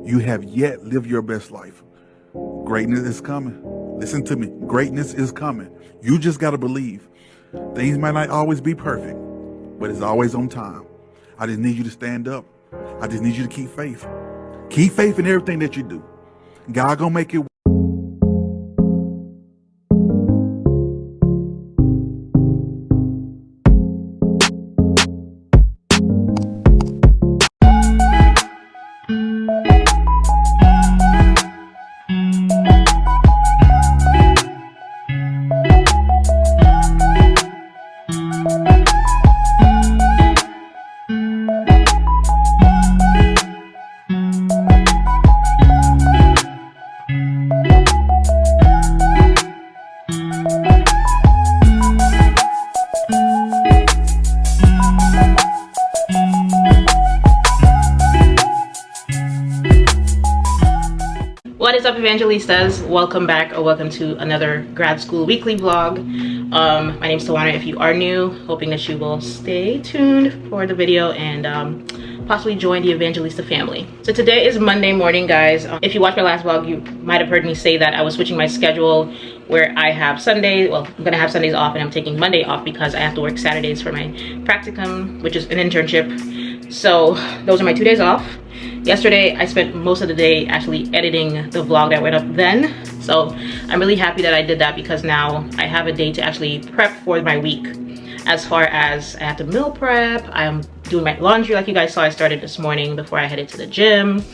You have yet lived your best life. Greatness is coming. Listen to me. Greatness is coming. You just got to believe. Things might not always be perfect, but it's always on time. I just need you to stand up. I just need you to keep faith. Keep faith in everything that you do. God gonna make it. What is up, Evangelistas? Welcome back, or welcome to another grad school weekly vlog. My name is Tawana. If you are new, hoping that you will stay tuned for the video and possibly join the Evangelista family. So today is Monday morning, guys. If you watched my last vlog, you might have heard me say that I was switching my schedule where I have Sunday, well, I'm gonna have Sundays off and I'm taking Monday off because I have to work Saturdays for my practicum, which is an internship. So those are my 2 days off. Yesterday, I spent most of the day actually editing the vlog that went up then. So I'm really happy that I did that because now I have a day to actually prep for my week. As far as I have to meal prep, I'm doing my laundry like you guys saw I started this morning before I headed to the gym.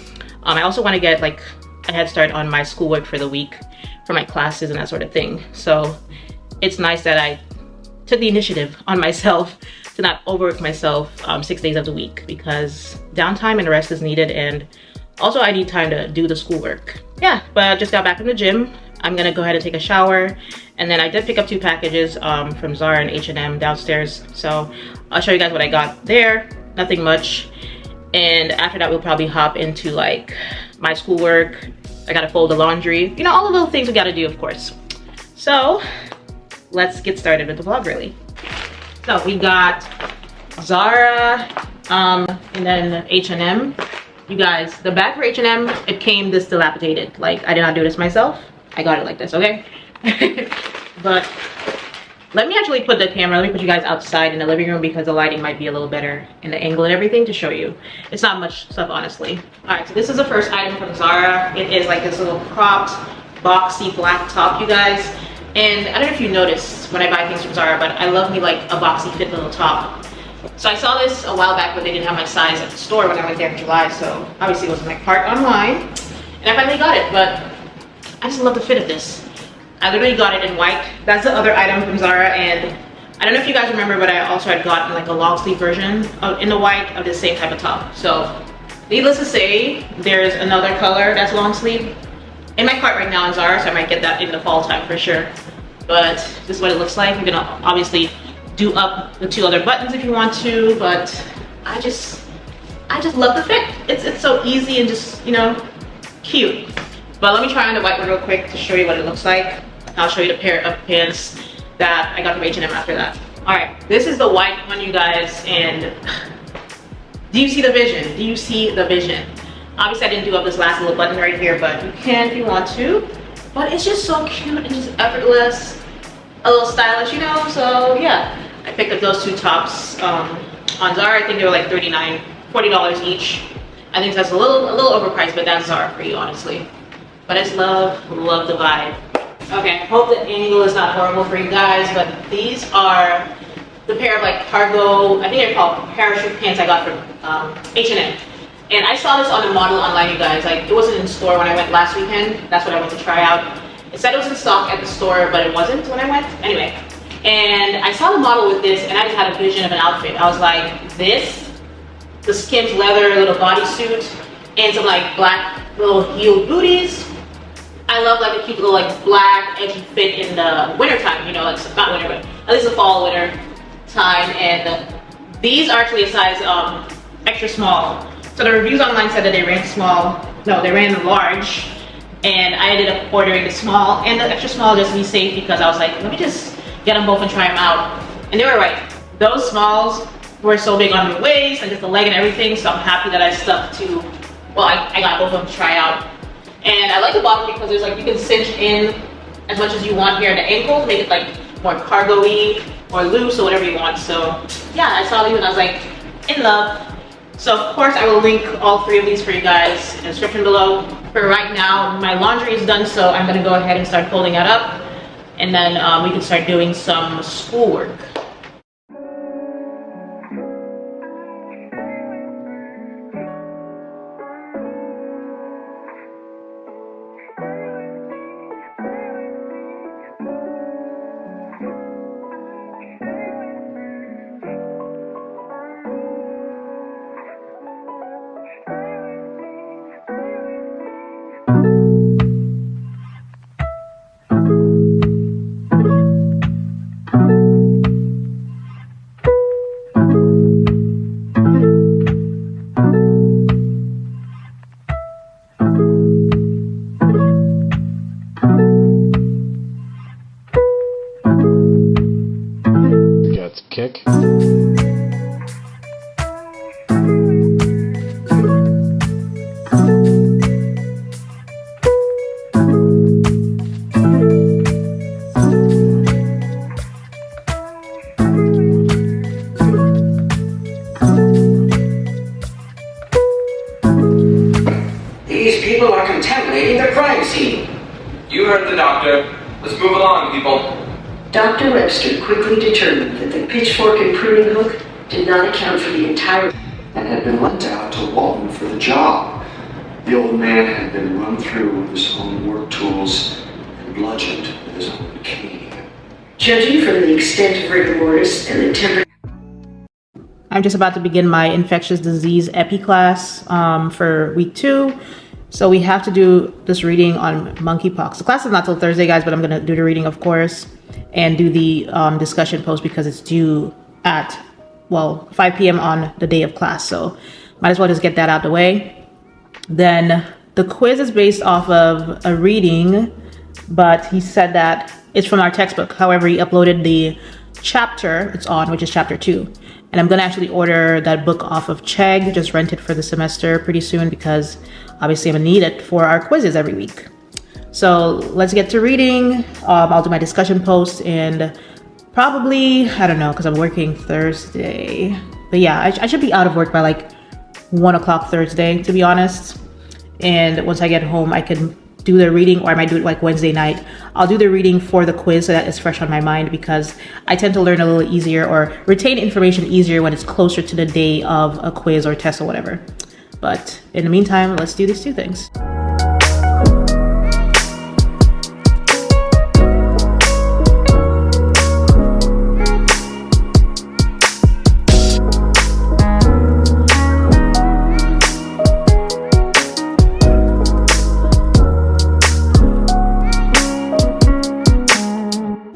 I also want to get like a head start on my schoolwork for the week, for my classes and that sort of thing. So it's nice that I took the initiative on myself to not overwork myself 6 days of the week, because downtime and rest is needed, and also I need time to do the schoolwork. Yeah, but I just got back from the gym. I'm gonna go ahead and take a shower, and then I did pick up 2 packages from Zara and H&M downstairs, so I'll show you guys what I got there. Nothing much. And after that, we'll probably hop into like my schoolwork. I gotta fold the laundry, you know, all the little things we gotta do, of course. So let's get started with the vlog, really. So we got Zara and then H&M. You guys, the bag for H&M, it came this dilapidated. Like, I did not do this myself. I got it like this, okay? But let me actually put the camera, let me put you guys outside in the living room because the lighting might be a little better in the angle and everything to show you. It's not much stuff, honestly. All right, so this is the first item from Zara. It is like this little cropped, boxy black top, you guys. And I don't know if you noticed when I buy things from Zara, but I love me like a boxy fit little top. So I saw this a while back, but they didn't have my size at the store when I went there in July, so obviously it was in my cart online. And I finally got it, but I just love the fit of this. I literally got it in white. That's the other item from Zara, and I don't know if you guys remember, but I also had gotten like a long sleeve version in the white of the same type of top. So needless to say, there's another color that's long sleeve in my cart right now in Zara, so I might get that in the fall time for sure. But this is what it looks like. You're gonna obviously do up the 2 other buttons if you want to, but I just love the fit. It's so easy and just, you know, cute. But let me try on the white one real quick to show you what it looks like. I'll show you the pair of pants that I got from H&M after that. All right, this is the white one, you guys, and do you see the vision? Do you see the vision? Obviously, I didn't do up this last little button right here, but you can if you want to. But it's just so cute and just effortless, a little stylish, you know? So yeah, I picked up those 2 tops on Zara. I think they were like $40 each. I think that's a little overpriced, but that's Zara for you, honestly. But I just love the vibe. Okay, hope the angle is not horrible for you guys, but these are the pair of like cargo, I think they're called parachute pants I got from H&M. And I saw this on the model online, you guys. Like, it wasn't in store when I went last weekend. That's what I went to try out. It said it was in stock at the store, but it wasn't when I went. Anyway, and I saw the model with this, and I just had a vision of an outfit. I was like, this, the Skims leather little bodysuit, and some like black little heeled booties. I love like a cute little like black edgy fit in the winter time. You know, like not winter, but at least the fall winter time. And these are actually a size extra small. So the reviews online said that they ran small. No, they ran large. And I ended up ordering the small and the extra small just to be safe, because I was like, let me just get them both and try them out. And they were right. Those smalls were so big on the waist and just the leg and everything, so I'm happy that I stuck to well, I got both of them to try out. And I like the bottom because there's like, you can cinch in as much as you want here at the ankle, make it like more cargo-y or loose or whatever you want. So yeah, I saw these and I was like, in love. So of course I will link all 3 of these for you guys in the description below. For right now, my laundry is done, so I'm gonna go ahead and start folding that up. And then we can start doing some schoolwork. Kick. These people are contaminating the crime scene. You heard the doctor. Let's move along, people. Dr. Webster quickly determined that the pitchfork and pruning hook did not account for the entire and had been lent out to Walton for the job. The old man had been run through with his own work tools and bludgeoned with his own cane. Judging from the extent of rigor mortis and the temper. I'm just about to begin my infectious disease epi class for week 2. So we have to do this reading on monkeypox. The class is not till Thursday, guys, but I'm gonna do the reading, of course, and do the discussion post because it's due at, well, 5 p.m. on the day of class. So might as well just get that out the way. Then the quiz is based off of a reading, but he said that it's from our textbook. However, he uploaded the chapter it's on, which is chapter 2. And I'm gonna actually order that book off of Chegg, just rent it for the semester pretty soon because obviously I'm gonna need it for our quizzes every week. So let's get to reading. I'll do my discussion post and probably, I don't know, because I'm working Thursday. But yeah, I should be out of work by like 1 o'clock Thursday, to be honest. And once I get home, I can do the reading, or I might do it like Wednesday night. I'll do the reading for the quiz so that it's fresh on my mind because I tend to learn a little easier or retain information easier when it's closer to the day of a quiz or test or whatever. But in the meantime, let's do these 2 things.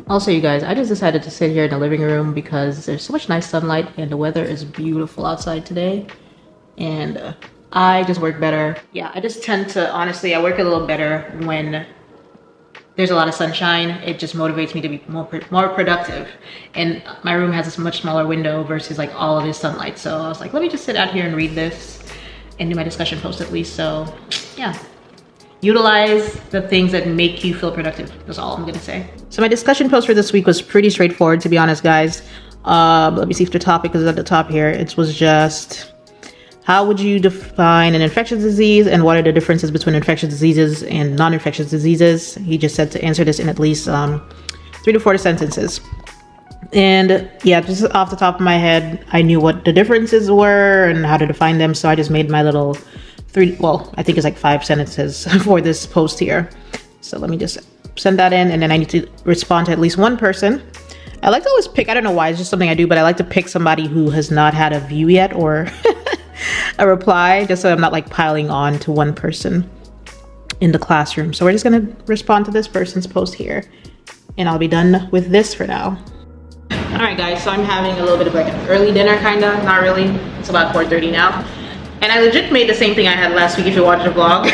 Also, you guys, I just decided to sit here in the living room because there's so much nice sunlight and the weather is beautiful outside today. And I just work better. Yeah, I just tend to, honestly, I work a little better when there's a lot of sunshine. It just motivates me to be more productive. And my room has a much smaller window versus like all of this sunlight. So I was like, let me just sit out here and read this and do my discussion post at least. So yeah. Utilize the things that make you feel productive. That's all I'm gonna say. So my discussion post for this week was pretty straightforward, to be honest, guys. Let me see if the topic is at the top here. It was just, how would you define an infectious disease and what are the differences between infectious diseases and non-infectious diseases? He just said to answer this in at least 3 to 4 sentences. And yeah, just off the top of my head, I knew what the differences were and how to define them. So I just made my little I think it's like 5 sentences for this post here. So let me just send that in, and then I need to respond to at least one person. I like to always pick, I don't know why, it's just something I do, but I like to pick somebody who has not had a view yet or a reply, just so I'm not like piling on to one person in the classroom. So we're just gonna respond to this person's post here, and I'll be done with this for now. All right, guys, so I'm having a little bit of like an early dinner, kinda, not really. It's about 4:30 now. And I legit made the same thing I had last week if you watched the vlog.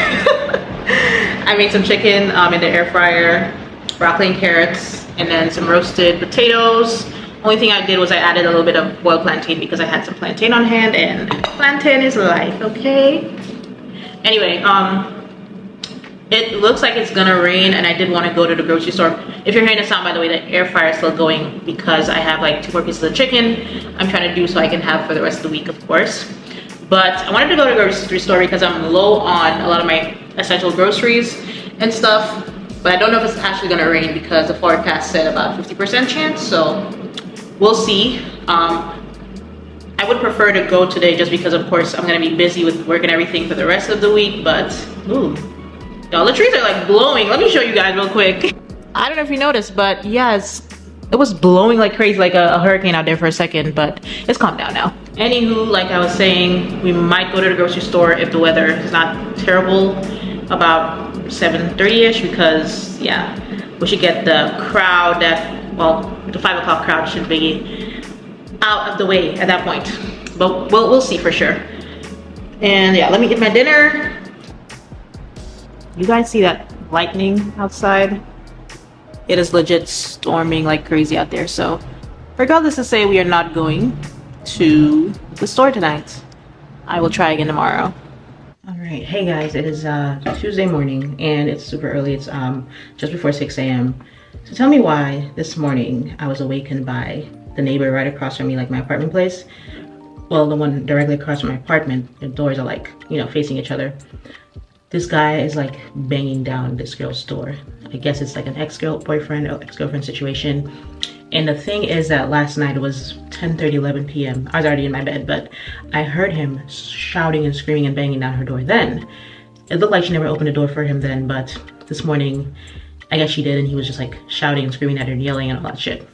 I made some chicken in the air fryer, broccoli and carrots, and then some roasted potatoes. Only thing I did was I added a little bit of boiled plantain because I had some plantain on hand, and plantain is life, okay? Anyway, it looks like it's gonna rain, and I did want to go to the grocery store. If you're hearing the sound, by the way, the air fryer is still going because I have like 2 more pieces of chicken I'm trying to do so I can have for the rest of the week, of course. But I wanted to go to the grocery store because I'm low on a lot of my essential groceries and stuff. But I don't know if it's actually gonna rain because the forecast said about 50% chance, so we'll see. I would prefer to go today just because, of course, I'm gonna be busy with work and everything for the rest of the week. But ooh, y'all, the trees are like blowing. Let me show you guys real quick. I don't know if you noticed, but yes, it was blowing like crazy, like a hurricane out there for a second, but it's calmed down now. Anywho, like I was saying, we might go to the grocery store if the weather is not terrible about 7:30ish, because yeah, we should get the crowd that, well, the 5 o'clock crowd should be out of the way at that point. But we'll see for sure. And yeah, let me get my dinner. You guys see that lightning outside? It is legit storming like crazy out there. So regardless to say, we are not going to the store tonight. I will try again tomorrow. All right, hey guys, it is Tuesday morning and it's super early. It's just before 6 a.m. So tell me why this morning I was awakened by the neighbor right across from me, like my apartment place. Well, the one directly across from my apartment. The doors are like, you know, facing each other. This guy is like banging down this girl's door. I guess it's like an ex-girlfriend or ex-girlfriend situation. And the thing is that last night, it was 10:30, 11 p.m. I was already in my bed, but I heard him shouting and screaming and banging down her door then. It looked like she never opened the door for him then, but this morning, I guess she did, and he was just like shouting and screaming at her and yelling and all that shit.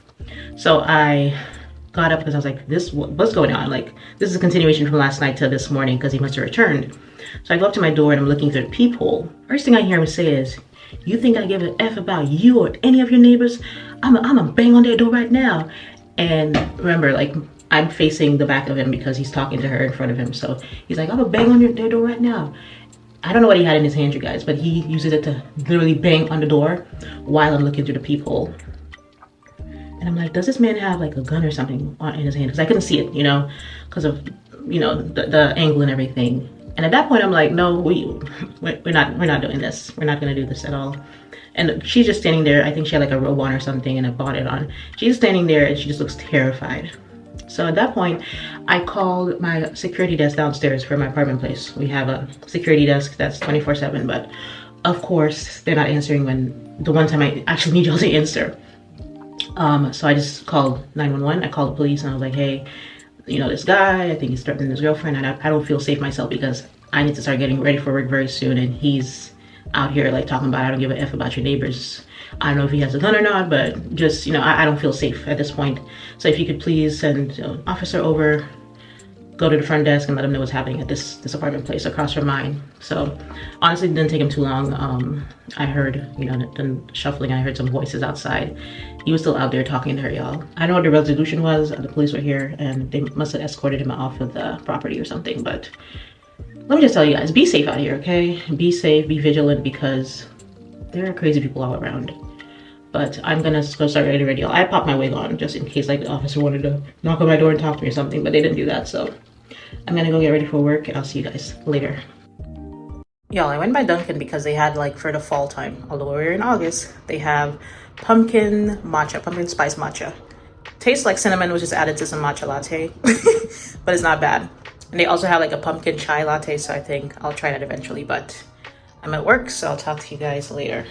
So I got up because I was like, what's going on? Like, this is a continuation from last night to this morning because he must have returned. So I go up to my door and I'm looking through the peephole. First thing I hear him say is, "You think I give an F about you or any of your neighbors? I'm a bang on their door right now." And remember, like, I'm facing the back of him because he's talking to her in front of him. So he's like, "I'm a bang on their door right now." I don't know what he had in his hand, you guys, but he uses it to literally bang on the door while I'm looking through the peephole. And I'm like, does this man have like a gun or something in his hand? Because I couldn't see it, you know, because of, you know, the angle and everything. And at that point, I'm like, no, we're not doing this. We're not gonna do this at all. And she's just standing there. I think she had like a robe on or something and a bonnet on. She's standing there and she just looks terrified. So at that point, I called my security desk downstairs for my apartment place. We have a security desk that's 24/7, but of course they're not answering when the one time I actually need y'all to answer. So I just called 911. I called the police and I was like, hey, you know, this guy, I think he's threatening his girlfriend, and I don't feel safe myself because I need to start getting ready for work very soon, and he's out here like talking about, I don't give a F about your neighbors. I don't know if he has a gun or not, but just, you know, I don't feel safe at this point. So if you could please send an officer over, go to the front desk and let him know what's happening at this apartment place across from mine. So honestly, it didn't take him too long. I heard, you know, the shuffling. I heard some voices outside. He was still out there talking to her, y'all. I don't know what the resolution was. The police were here and they must have escorted him off of the property or something. But let me just tell you guys, be safe out here, okay? Be safe, be vigilant, because there are crazy people all around. But I'm gonna go start getting ready. I popped my wig on just in case like the officer wanted to knock on my door and talk to me or something, but they didn't do that. So I'm gonna go get ready for work and I'll see you guys later. Y'all, I went by Dunkin' because they had like for the fall time, although we're in August, they have pumpkin matcha, pumpkin spice matcha. Tastes like cinnamon, which is added to some matcha latte, but it's not bad. And they also have like a pumpkin chai latte, so I think I'll try that eventually, but I'm at work, so I'll talk to you guys later.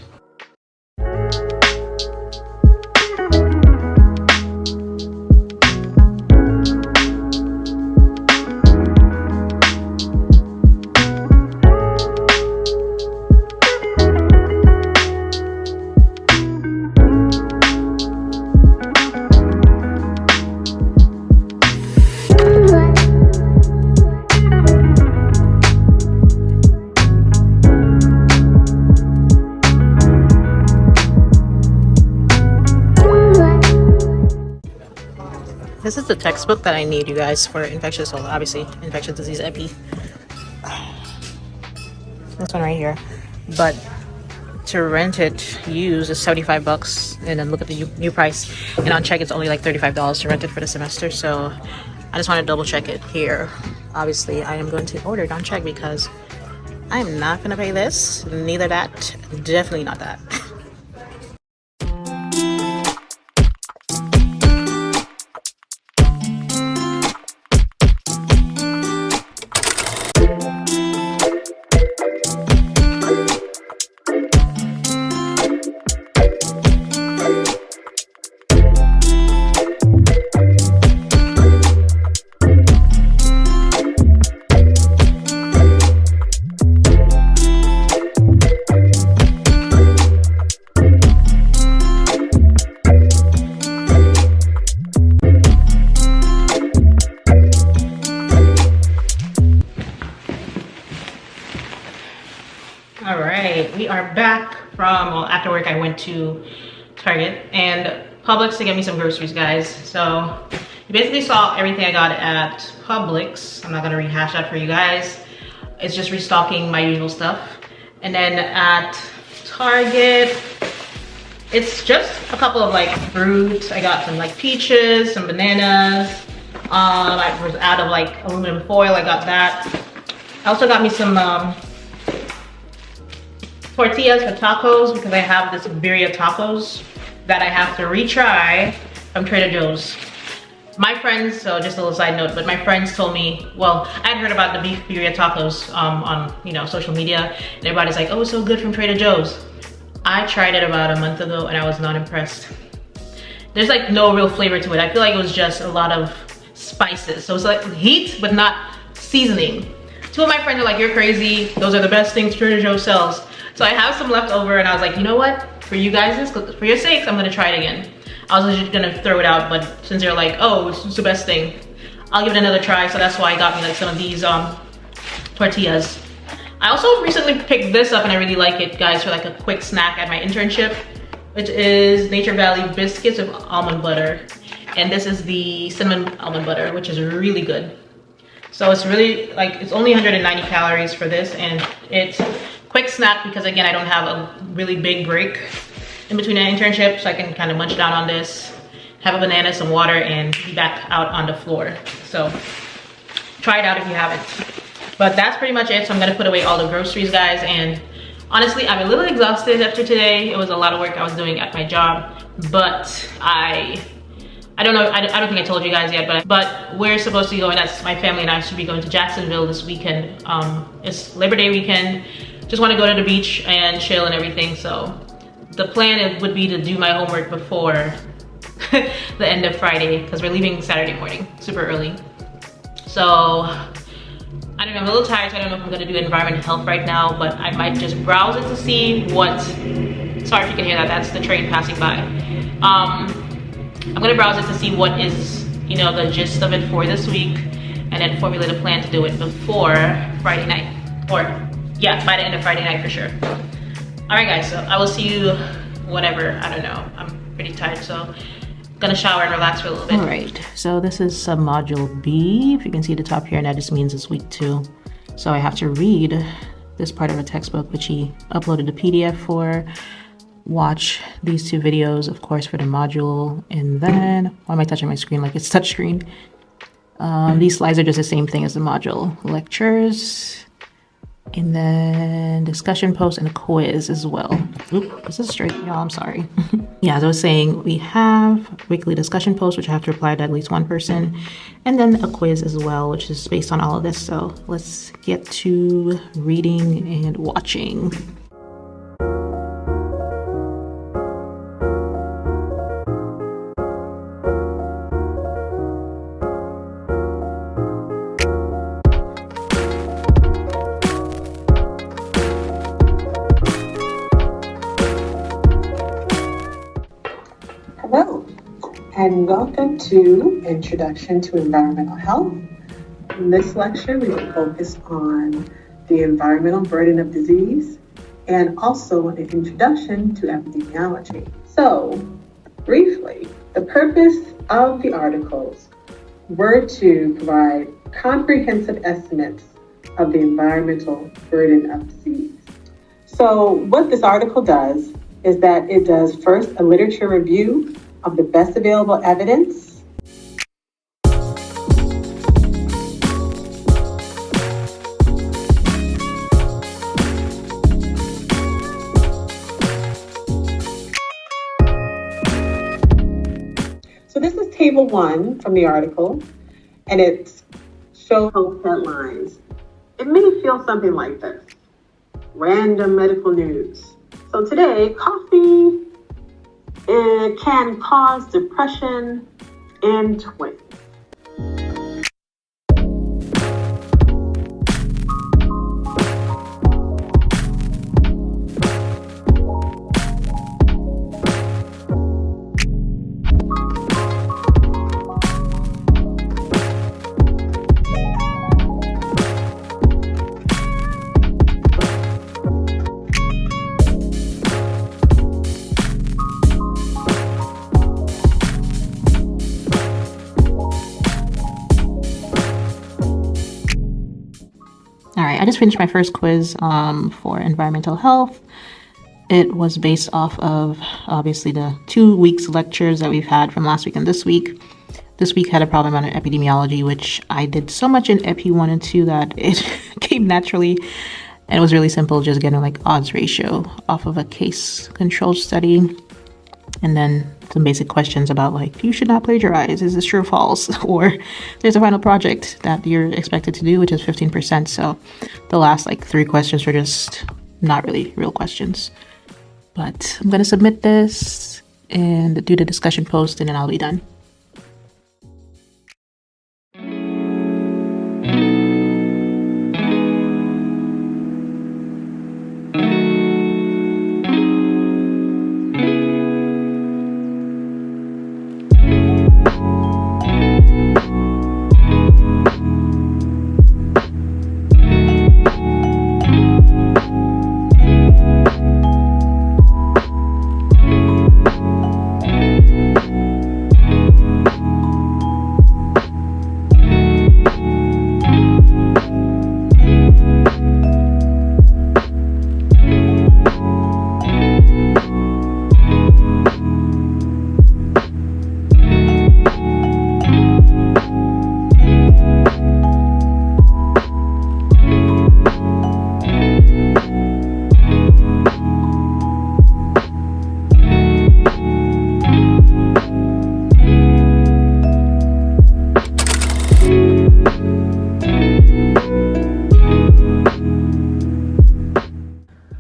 This is the textbook that I need, you guys, for infectious, well, obviously, infectious disease epi. This one right here. But to rent it used is 75 bucks, and then look at the new price. And on check, it's only like $35 to rent it for the semester. So I just want to double check it here. Obviously, I am going to order it on check because I'm not gonna pay this, neither that, definitely not that. All right, we are back from, well, after work I went to Target and Publix to get me some groceries, guys. So you basically saw everything I got at Publix. I'm not gonna rehash that for you guys. It's just restocking my usual stuff. And then at Target, it's just a couple of like fruits. I got some like peaches, some bananas. I was out of like aluminum foil, I got that. I also got me some tortillas for tacos because I have this birria tacos that I have to retry from Trader Joe's. My friends, so just a little side note, but my friends told me, well, I had heard about the beef birria tacos on social media, and everybody's like, oh, it's so good from Trader Joe's. I tried it about a month ago and I was not impressed. There's like no real flavor to it. I feel like it was just a lot of spices. So it's like heat, but not seasoning. Two of my friends are like, you're crazy. Those are the best things Trader Joe sells. So I have some left over and I was like, you know what? For you guys, for your sakes, I'm gonna try it again. I was just gonna throw it out, but since they're like, oh, it's the best thing, I'll give it another try. So that's why I got me like some of these tortillas. I also recently picked this up and I really like it, guys, for like a quick snack at my internship, which is Nature Valley biscuits with almond butter. And this is the cinnamon almond butter, which is really good. So it's really like, it's only 190 calories for this, and it's quick snack because again, I don't have a really big break in between an internship, so I can kind of munch down on this, have a banana, some water, and be back out on the floor. So try it out if you haven't. But that's pretty much it. So I'm gonna put away all the groceries, guys, and honestly, I'm a little exhausted after today. It was a lot of work I was doing at my job, but I don't know, I don't think I told you guys yet, but we're supposed to be going, that's my family and I should be going to Jacksonville this weekend. It's Labor Day weekend. Just want to go to the beach and chill and everything. So the plan would be to do my homework before the end of Friday because we're leaving Saturday morning, super early. So I don't know, I'm a little tired, so I don't know if I'm gonna do environment health right now, but I might just browse it to see what, sorry if you can hear that, that's the train passing by. I'm gonna browse it to see what is, you know, the gist of it for this week, and then formulate a plan to do it before Friday night, or yeah, by the end of Friday night for sure. All right, guys, so I will see you whenever, I don't know, I'm pretty tired, so I'm gonna shower and relax for a little bit. All right, so this is sub-module B. If you can see the top here, and that just means it's week 2. So I have to read this part of a textbook, which he uploaded the PDF for, watch these 2 videos, of course, for the module, and then, why am I touching my screen like it's touchscreen? These slides are just the same thing as the module. Lectures, and then discussion post and a quiz as well. Oop, this is straight, y'all, I'm sorry. Yeah, as I was saying, we have weekly discussion posts, which I have to reply to at least 1 person, and then a quiz as well, which is based on all of this. So let's get to reading and watching. Hello, and welcome to Introduction to Environmental Health. In this lecture, we will focus on the environmental burden of disease and also an introduction to epidemiology. So, briefly, the purpose of the articles were to provide comprehensive estimates of the environmental burden of disease. So, what this article does is that it does first a literature review of the best available evidence. table 1 from the article, and it's show health headlines. It may feel something like this: random medical news. So today, coffee can cause depression in twins. All right, I just finished my first quiz for environmental health. It was based off of obviously the 2 weeks lectures that we've had from last week and this week. This week had a problem on epidemiology, which I did so much in Epi 1 and 2 that it came naturally. And it was really simple, just getting like odds ratio off of a case control study. And then some basic questions about like, you should not plagiarize. Is this true or false? Or there's a final project that you're expected to do, which is 15%. So the last like 3 questions were just not really real questions. But I'm going to submit this and do the discussion post, and then I'll be done.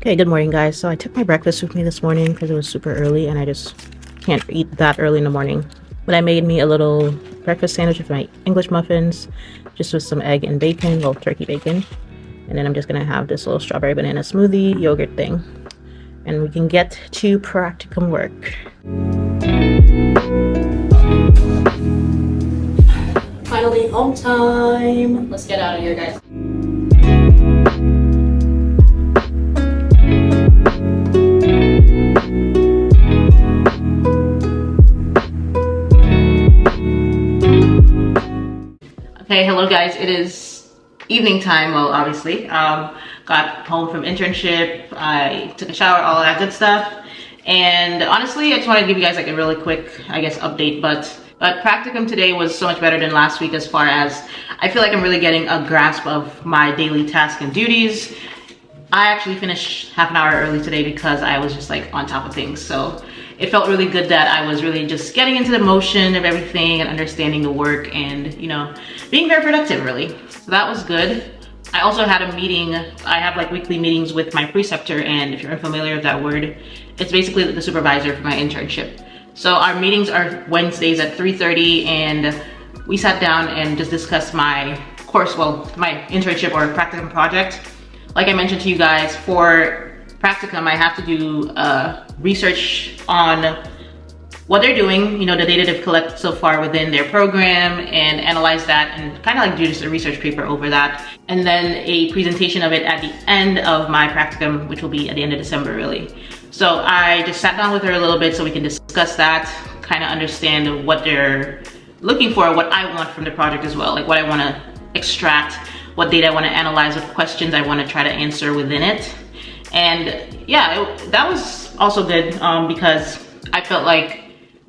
Okay, good morning guys. So I took my breakfast with me this morning because it was super early and I just can't eat that early in the morning. But I made me a little breakfast sandwich with my English muffins, just with some egg and bacon, well, turkey bacon. And then I'm just gonna have this little strawberry banana smoothie yogurt thing. And we can get to practicum work. Finally home time. Let's get out of here, guys. Okay, hello guys, it is evening time, well obviously. Got home from internship, I took a shower, all of that good stuff. And honestly, I just want to give you guys like a really quick, I guess, update, but practicum today was so much better than last week as far as I feel like I'm really getting a grasp of my daily tasks and duties. I actually finished half an hour early today because I was just like on top of things. So it felt really good that I was really just getting into the motion of everything and understanding the work and, you know, being very productive really. So that was good. I also had a meeting. I have like weekly meetings with my preceptor, and if you're unfamiliar with that word, it's basically the supervisor for my internship. So our meetings are Wednesdays at 3:30, and we sat down and just discussed my course, well, my internship or practicum project. Like I mentioned to you guys, for practicum, I have to do research on what they're doing, you know, the data they've collected so far within their program, and analyze that and kind of like do just a research paper over that. And then a presentation of it at the end of my practicum, which will be at the end of December really. So I just sat down with her a little bit so we can discuss that, kind of understand what they're looking for, what I want from the project as well, like what I want to extract, what data I want to analyze, what questions I want to try to answer within it. And yeah, that was also good because I felt like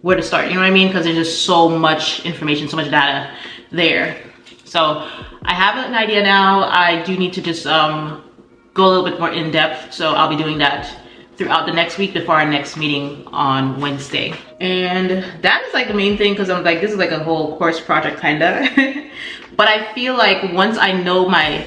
where to start, you know what I mean? Because there's just so much information, so much data there. So I have an idea now. I do need to just go a little bit more in depth. So I'll be doing that throughout the next week before our next meeting on Wednesday. And that is like the main thing, because I'm like, this is like a whole course project kinda. But I feel like once I know my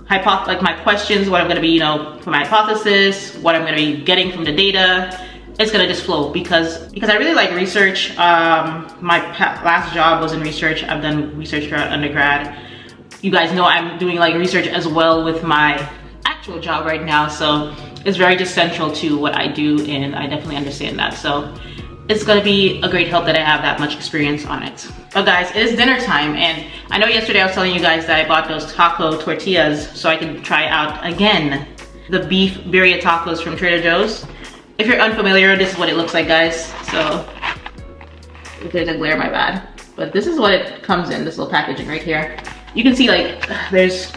my questions, what I'm gonna be, you know, for my hypothesis, what I'm gonna be getting from the data, it's gonna just flow because I really like research. My last job was in research. I've done research throughout undergrad. You guys know I'm doing like research as well with my actual job right now, so it's very just central to what I do, and I definitely understand that. So it's gonna be a great help that I have that much experience on it. But guys, it is dinner time, and I know yesterday I was telling you guys that I bought those taco tortillas so I can try out again the beef birria tacos from Trader Joe's. If you're unfamiliar, this is what it looks like, guys. So if there's a glare, my bad. But this is what it comes in, this little packaging right here. You can see like there's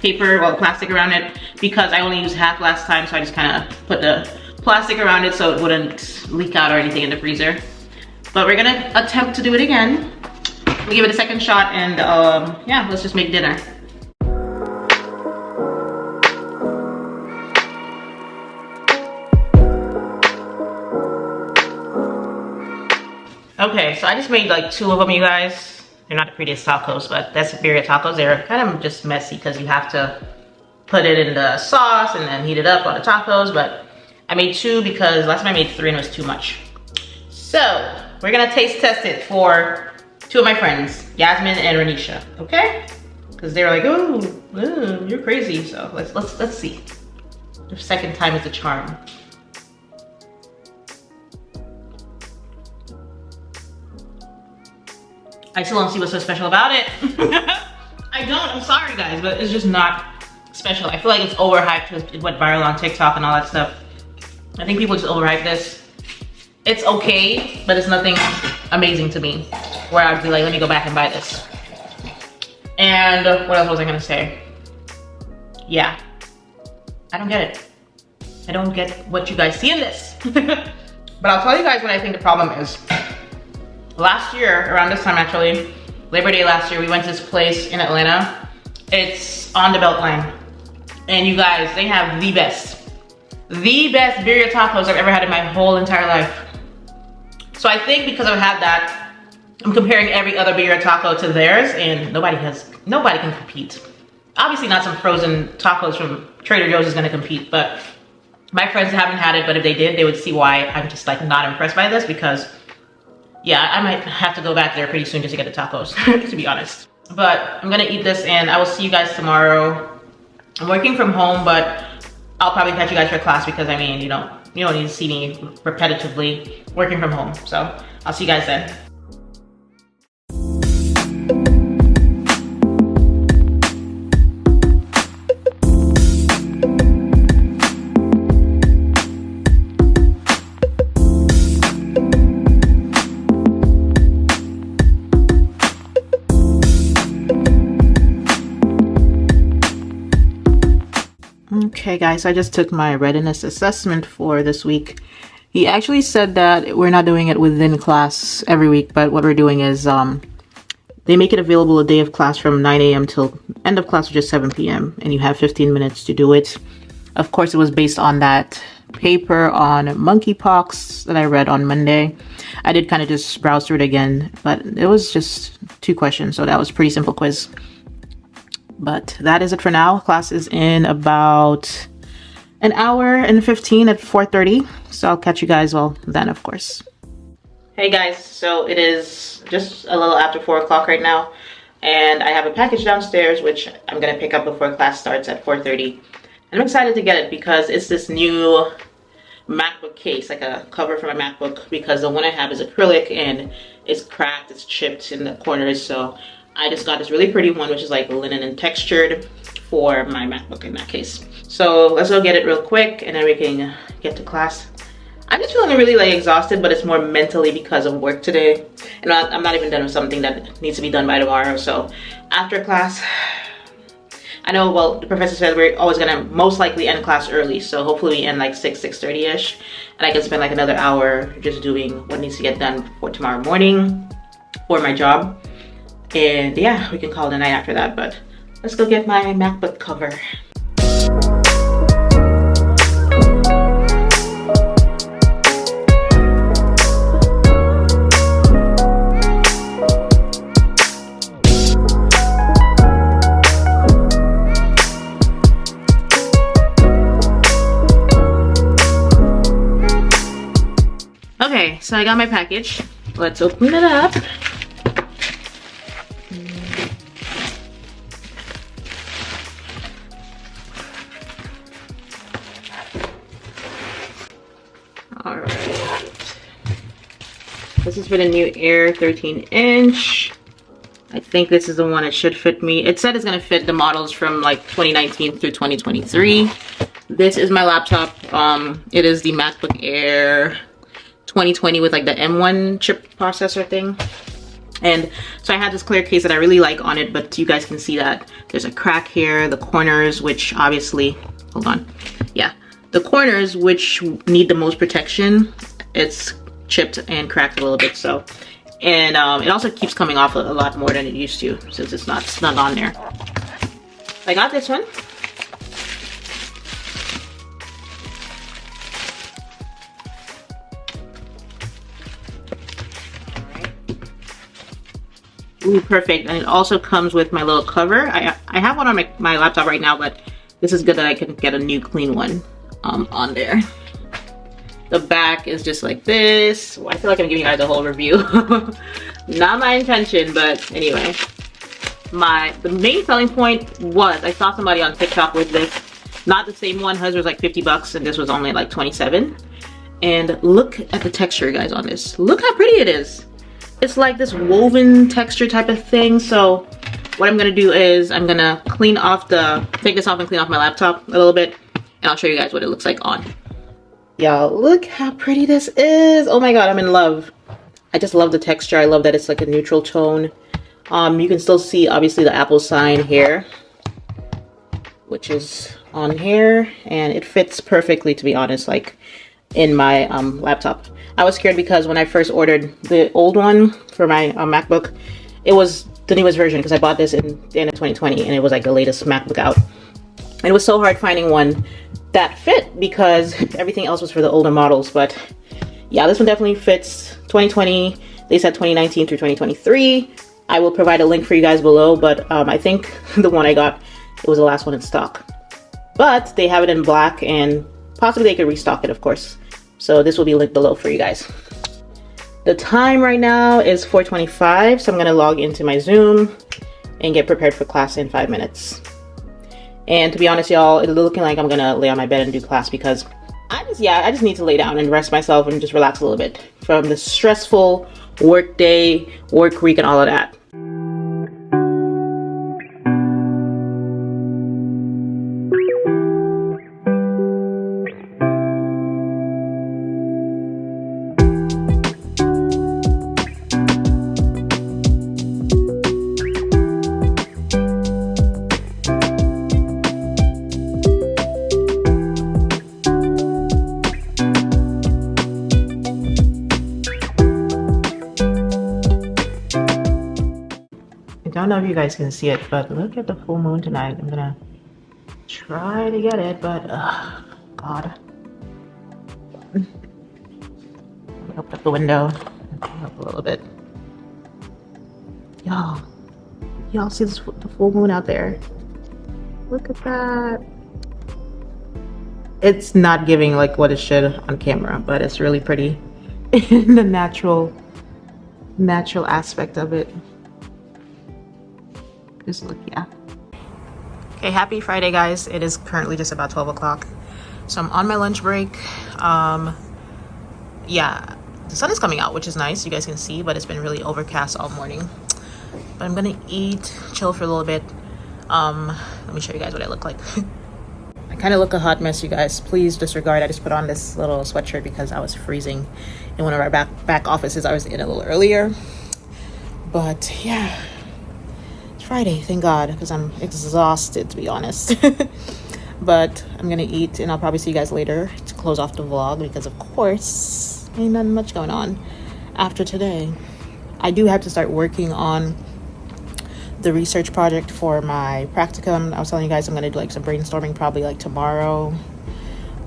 paper, well, plastic around it, because I only used half last time, so I just kind of put the plastic around it so it wouldn't leak out or anything in the freezer. But we're gonna attempt to do it again. We'll give it a second shot, and yeah, let's just make dinner. Okay, so I just made like 2 of them, you guys. They're not the prettiest tacos, but that's birria tacos. They're kind of just messy because you have to put it in the sauce and then heat it up on the tacos. But I made 2 because last time I made 3 and it was too much. So we're gonna taste test it for 2 of my friends, Yasmin and Renisha, okay? Because they were like, oh, you're crazy. So let's see. The second time is the charm. I still don't see what's so special about it. I don't, I'm sorry guys, but it's just not special. I feel like it's overhyped because it went viral on TikTok and all that stuff. I think people just overhype this. It's okay, but it's nothing amazing to me where I'd be like, let me go back and buy this. And what else was I gonna say? Yeah, I don't get it. I don't get what you guys see in this. But I'll tell you guys what I think the problem is. Last year, around this time actually, Labor Day last year, we went to this place in Atlanta. It's on the Beltline. And you guys, they have the best birria tacos I've ever had in my whole entire life. So I think because I've had that, I'm comparing every other birria taco to theirs, and nobody can compete. Obviously not some frozen tacos from Trader Joe's is gonna compete, but my friends haven't had it, but if they did, they would see why I'm just like not impressed by this, because yeah, I might have to go back there pretty soon just to get the tacos, to be honest. But I'm gonna eat this and I will see you guys tomorrow. I'm working from home, but I'll probably catch you guys for class because I mean, you don't need to see me repetitively working from home. So I'll see you guys then. Okay guys, I just took my readiness assessment for this week. He actually said that we're not doing it within class every week, but what we're doing is they make it available a day of class from 9 a.m. till end of class, which is 7 p.m. and you have 15 minutes to do it. Of course, it was based on that paper on monkeypox that I read on Monday. I did kind of just browse through it again, but it was just 2 questions, so that was a pretty simple quiz. But that is it for now. Class is in about an hour and 15 at 4:30. So I'll catch you guys then, of course. Hey guys, so it is just a little after 4 o'clock right now. And I have a package downstairs, which I'm going to pick up before class starts at 4:30. And I'm excited to get it because it's this new MacBook case, like a cover for my MacBook, because the one I have is acrylic and it's cracked, it's chipped in the corners. So I just got this really pretty one, which is like linen and textured for my MacBook in that case. So let's go get it real quick and then we can get to class. I'm just feeling really like exhausted, but it's more mentally because of work today. And I'm not even done with something that needs to be done by tomorrow. So after class, I know, well, the professor said we're always gonna most likely end class early. So hopefully we end like 6:30ish. And I can spend like another hour just doing what needs to get done for tomorrow morning for my job. And yeah, we can call it a night after that, but let's go get my MacBook cover. Okay, so I got my package. Let's open it up. All right. This is for the new Air 13-inch. I think this is the one that should fit me. It said it's gonna fit the models from like 2019 through 2023. This is my laptop. It is the MacBook Air 2020 with like the M1 chip processor thing. And so I had this clear case that I really like on it, but you guys can see that there's a crack here, the corners, which obviously, hold on. Yeah, the corners which need the most protection, it's chipped and cracked a little bit. So, and it also keeps coming off a lot more than it used to since it's not snug on there. I got this one. Ooh, perfect. And it also comes with my little cover. I have one on my laptop right now, but this is good that I can get a new clean one on there. The back is just like this. I feel like I'm giving you guys a whole review. Not my intention, but anyway. The main selling point was I saw somebody on TikTok with this. Not the same one. Hers was like 50 bucks and this was only like 27. And look at the texture, guys, on this. Look how pretty it is. It's like this woven texture type of thing. So what I'm gonna do is I'm gonna take this off and clean off my laptop a little bit, and I'll show you guys what it looks like on. Y'all, look how pretty this is. Oh my god, I'm in love. I just love the texture. I love that it's like a neutral tone. You can still see obviously the Apple sign here, which is on here, and it fits perfectly, to be honest, like in my laptop. I was scared because when I first ordered the old one for my MacBook, it was the newest version because I bought this in the end of 2020 and it was like the latest MacBook out. And it was so hard finding one that fit because everything else was for the older models. But yeah, this one definitely fits 2020. They said 2019 through 2023. I will provide a link for you guys below, but I think the one I got, it was the last one in stock. But they have it in black and possibly they could restock it, of course. So this will be linked below for you guys. The time right now is 4:25, so I'm gonna log into my Zoom and get prepared for class in 5 minutes. And to be honest, y'all, it's looking like I'm gonna lay on my bed and do class because I just need to lay down and rest myself and just relax a little bit from the stressful work day, work week, and all of that. I don't know if you guys can see it, but look at the full moon tonight. I'm gonna try to get it, but God. Open up the window and turn up a little bit. Y'all see this, the full moon out there? Look at that. It's not giving like what it should on camera, but it's really pretty in the natural aspect of it. Just look, yeah. Okay, happy Friday, guys. It is currently just about 12 o'clock. So I'm on my lunch break. Yeah, the sun is coming out, which is nice. You guys can see, but it's been really overcast all morning. But I'm gonna eat, chill for a little bit. Let me show you guys what I look like. I kind of look a hot mess, you guys. Please disregard. I just put on this little sweatshirt because I was freezing in one of our back offices I was in a little earlier. But yeah. Friday, thank God, because I'm exhausted, to be honest. But I'm gonna eat and I'll probably see you guys later to close off the vlog because of course ain't nothing much going on after today. I do have to start working on the research project for my practicum. I was telling you guys I'm gonna do like some brainstorming probably like tomorrow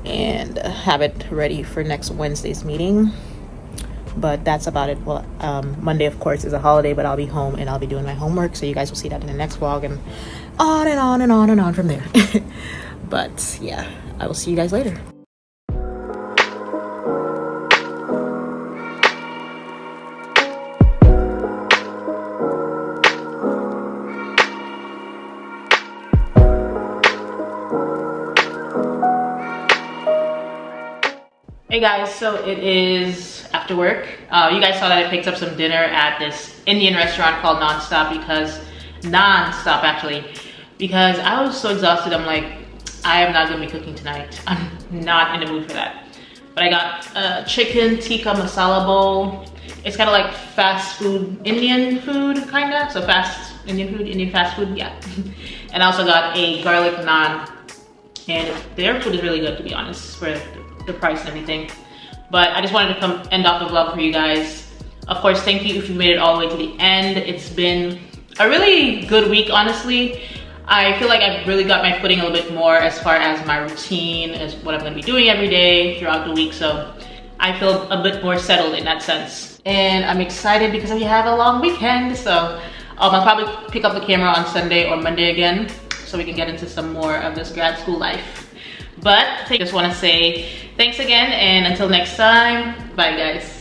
and have it ready for next Wednesday's meeting. But that's about it. Well, Monday, of course, is a holiday, but I'll be home and I'll be doing my homework. So you guys will see that in the next vlog and on and on and on and on from there. But yeah, I will see you guys later. Hey guys, so it is after work. You guys saw that I picked up some dinner at this Indian restaurant called Nonstop because I was so exhausted. I'm like, I am not gonna be cooking tonight. I'm not in the mood for that. But I got a chicken tikka masala bowl. It's kind of like fast food, Indian food kinda. So fast Indian fast food, yeah. And I also got a garlic naan. And their food is really good, to be honest, for the price and everything. But I just wanted to come end off the vlog for you guys. Of course, thank you if you made it all the way to the end. It's been a really good week, honestly. I feel like I've really got my footing a little bit more as far as my routine, as what I'm gonna be doing every day throughout the week. So I feel a bit more settled in that sense. And I'm excited because we have a long weekend. So I'll probably pick up the camera on Sunday or Monday again so we can get into some more of this grad school life. But I just want to say thanks again, and until next time, bye guys.